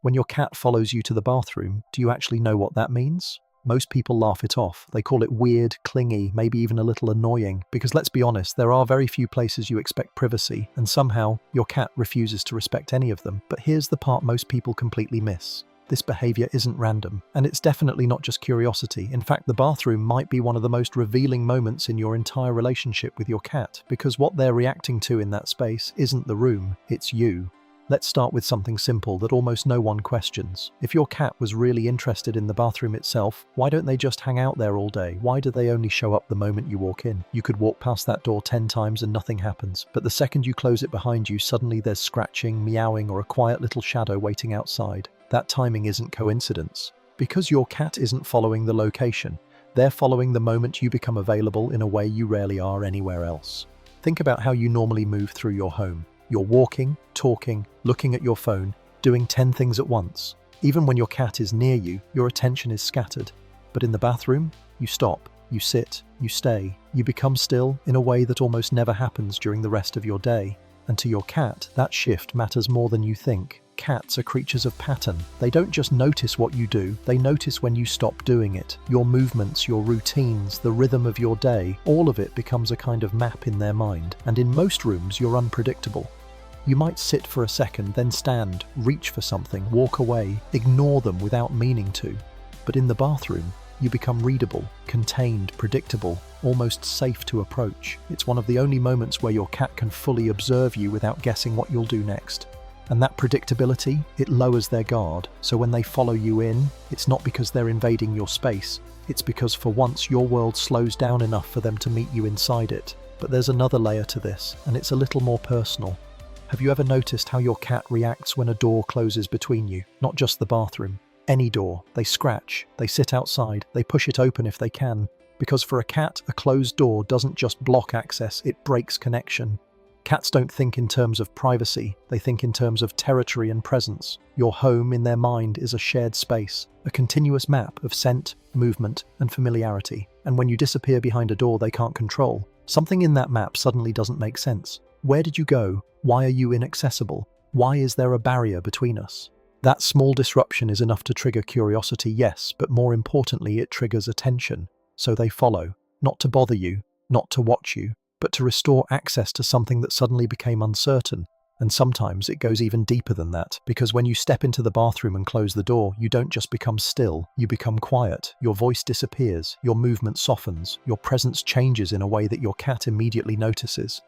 When your cat follows you to the bathroom, do you actually know what that means? Most people laugh it off. They call it weird, clingy, maybe even a little annoying, because let's be honest, there are very few places you expect privacy, and somehow your cat refuses to respect any of them. But here's the part most people completely miss. This behavior isn't random, and it's definitely not just curiosity. In fact, the bathroom might be one of the most revealing moments in your entire relationship with your cat, because what they're reacting to in that space isn't the room, it's you. Let's start with something simple that almost no one questions. If your cat was really interested in the bathroom itself, why don't they just hang out there all day? Why do they only show up the moment you walk in? You could walk past that door 10 times and nothing happens, but the second you close it behind you, suddenly there's scratching, meowing, or a quiet little shadow waiting outside. That timing isn't coincidence. Because your cat isn't following the location, they're following the moment you become available in a way you rarely are anywhere else. Think about how you normally move through your home. You're walking, talking, looking at your phone, doing 10 things at once. Even when your cat is near you, your attention is scattered. But in the bathroom, you stop, you sit, you stay, you become still in a way that almost never happens during the rest of your day. And to your cat, that shift matters more than you think. Cats are creatures of pattern. They don't just notice what you do, they notice when you stop doing it. Your movements, your routines, the rhythm of your day, all of it becomes a kind of map in their mind. And in most rooms, you're unpredictable. You might sit for a second, then stand, reach for something, walk away, ignore them without meaning to. But in the bathroom, you become readable, contained, predictable, almost safe to approach. It's one of the only moments where your cat can fully observe you without guessing what you'll do next. And that predictability, it lowers their guard. So when they follow you in, it's not because they're invading your space. It's because for once your world slows down enough for them to meet you inside it. But there's another layer to this, and it's a little more personal. Have you ever noticed how your cat reacts when a door closes between you? Not just the bathroom. Any door. They scratch, they sit outside, they push it open if they can. Because for a cat, a closed door doesn't just block access, it breaks connection. Cats don't think in terms of privacy, they think in terms of territory and presence. Your home in their mind is a shared space, a continuous map of scent, movement, and familiarity. And when you disappear behind a door they can't control, something in that map suddenly doesn't make sense. Where did you go? Why are you inaccessible? Why is there a barrier between us? That small disruption is enough to trigger curiosity, yes, but more importantly, it triggers attention. So they follow, not to bother you, not to watch you, but to restore access to something that suddenly became uncertain. And sometimes it goes even deeper than that, because when you step into the bathroom and close the door, you don't just become still, you become quiet. Your voice disappears, your movement softens, your presence changes in a way that your cat immediately notices.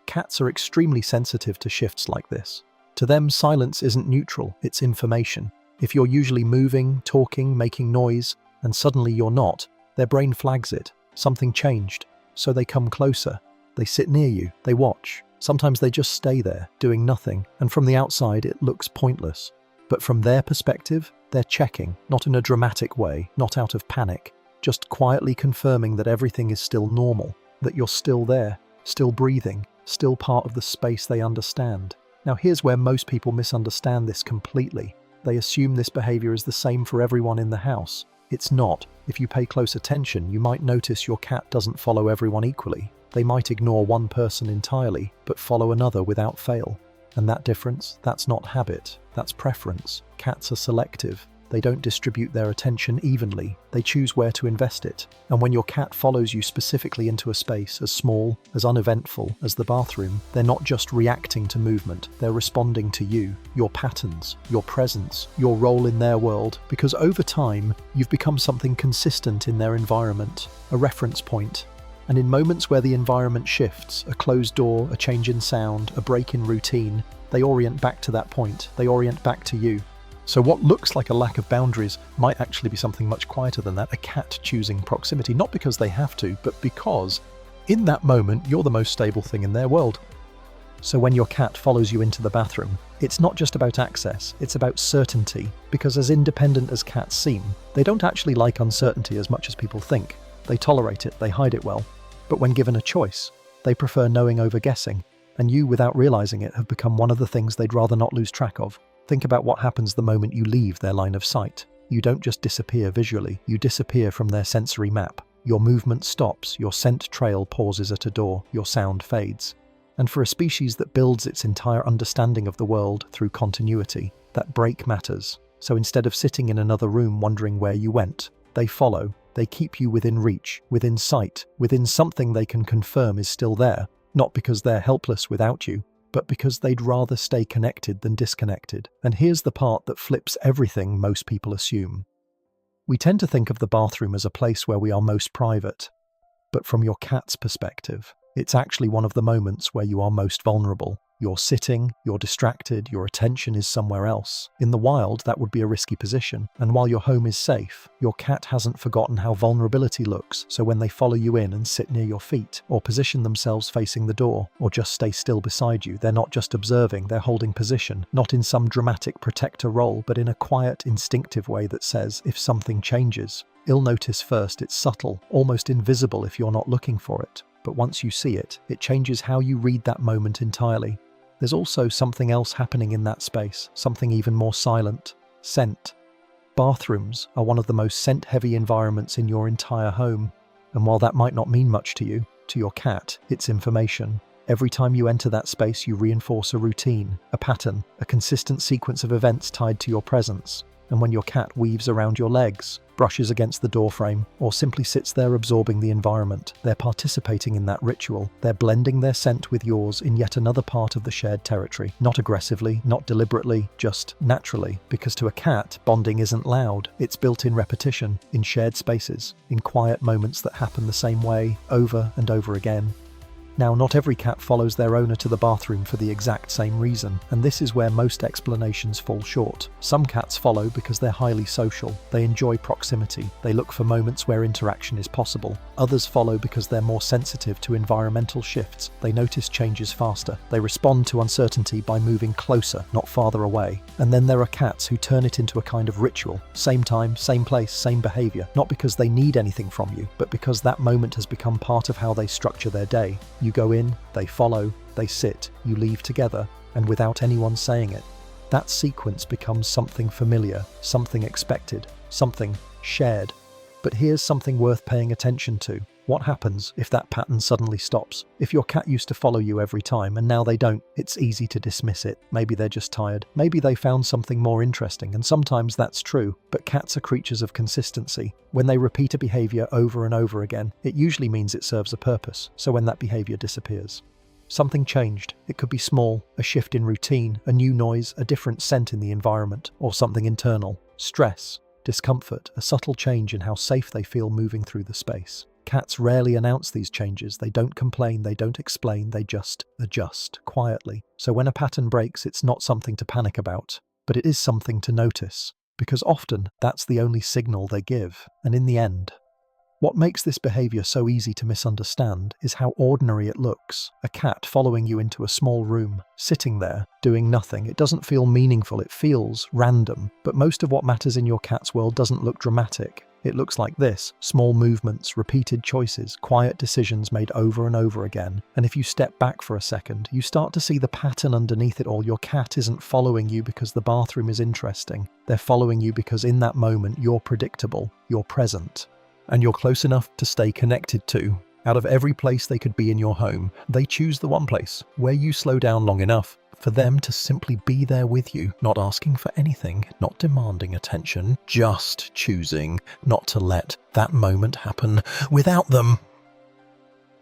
Cats are extremely sensitive to shifts like this. To them, silence isn't neutral, it's information. If you're usually moving, talking, making noise, and suddenly you're not, their brain flags it. Something changed. So they come closer. They sit near you. They watch. Sometimes they just stay there, doing nothing, and from the outside it looks pointless. But from their perspective, they're checking, not in a dramatic way, not out of panic, just quietly confirming that everything is still normal, that you're still there, still breathing, still part of the space they understand. Now here's where most people misunderstand this completely. They assume this behavior is the same for everyone in the house. It's not. If you pay close attention, you might notice your cat doesn't follow everyone equally. They might ignore one person entirely, but follow another without fail. And that difference, that's not habit, that's preference. Cats are selective. They don't distribute their attention evenly. They choose where to invest it. And when your cat follows you specifically into a space as small, as uneventful as the bathroom, they're not just reacting to movement, they're responding to you, your patterns, your presence, your role in their world, because over time, you've become something consistent in their environment, a reference point. And in moments where the environment shifts, a closed door, a change in sound, a break in routine, they orient back to that point, they orient back to you. So what looks like a lack of boundaries might actually be something much quieter than that, a cat choosing proximity, not because they have to, but because in that moment you're the most stable thing in their world. So when your cat follows you into the bathroom, it's not just about access, it's about certainty, because as independent as cats seem, they don't actually like uncertainty as much as people think. They tolerate it, they hide it well. But when given a choice, they prefer knowing over guessing, and you, without realizing it, have become one of the things they'd rather not lose track of. Think about what happens the moment you leave their line of sight. You don't just disappear visually, you disappear from their sensory map. Your movement stops, your scent trail pauses at a door, your sound fades. And for a species that builds its entire understanding of the world through continuity, That break matters. So instead of sitting in another room wondering where you went, they follow. They keep you within reach, within sight, within something they can confirm is still there, not because they're helpless without you, but because they'd rather stay connected than disconnected. And here's the part that flips everything most people assume. We tend to think of the bathroom as a place where we are most private. But from your cat's perspective, it's actually one of the moments where you are most vulnerable. You're sitting, you're distracted, your attention is somewhere else. In the wild, that would be a risky position. And while your home is safe, your cat hasn't forgotten how vulnerability looks, so when they follow you in and sit near your feet, or position themselves facing the door, or just stay still beside you, they're not just observing, they're holding position, not in some dramatic protector role, but in a quiet, instinctive way that says, if something changes, you'll notice first. It's subtle, almost invisible if you're not looking for it. But once you see it, it changes how you read that moment entirely. There's also something else happening in that space, something even more silent. Scent. Bathrooms are one of the most scent-heavy environments in your entire home. And while that might not mean much to you, to your cat, it's information. Every time you enter that space, you reinforce a routine, a pattern, a consistent sequence of events tied to your presence. And when your cat weaves around your legs, brushes against the doorframe, or simply sits there absorbing the environment, they're participating in that ritual. They're blending their scent with yours in yet another part of the shared territory. Not aggressively, not deliberately, just naturally. Because to a cat, bonding isn't loud. It's built in repetition, in shared spaces, in quiet moments that happen the same way, over and over again. Now, not every cat follows their owner to the bathroom for the exact same reason, and this is where most explanations fall short. Some cats follow because they're highly social. They enjoy proximity. They look for moments where interaction is possible. Others follow because they're more sensitive to environmental shifts. They notice changes faster. They respond to uncertainty by moving closer, not farther away. And then there are cats who turn it into a kind of ritual. Same time, same place, same behavior. Not because they need anything from you, but because that moment has become part of how they structure their day. You go in, they follow, they sit, you leave together, and without anyone saying it. That sequence becomes something familiar, something expected, something shared. But here's something worth paying attention to. What happens if that pattern suddenly stops? If your cat used to follow you every time and now they don't, it's easy to dismiss it. Maybe they're just tired. Maybe they found something more interesting, and sometimes that's true. But cats are creatures of consistency. When they repeat a behavior over and over again, it usually means it serves a purpose. So when that behavior disappears, something changed. It could be small, a shift in routine, a new noise, a different scent in the environment, or something internal. Stress, discomfort, a subtle change in how safe they feel moving through the space. Cats rarely announce these changes. They don't complain, they don't explain, they just adjust quietly. So when a pattern breaks, it's not something to panic about, but it is something to notice, because often that's the only signal they give. And in the end, what makes this behavior so easy to misunderstand is how ordinary it looks. A cat following you into a small room, sitting there, doing nothing. It doesn't feel meaningful, it feels random. But most of what matters in your cat's world doesn't look dramatic. It looks like this: small movements, repeated choices, quiet decisions made over and over again. And if you step back for a second, you start to see the pattern underneath it all. Your cat isn't following you because the bathroom is interesting. They're following you because in that moment you're predictable, you're present, and you're close enough to stay connected to. Out of every place they could be in your home, they choose the one place where you slow down long enough for them to simply be there with you, not asking for anything, not demanding attention, just choosing not to let that moment happen without them.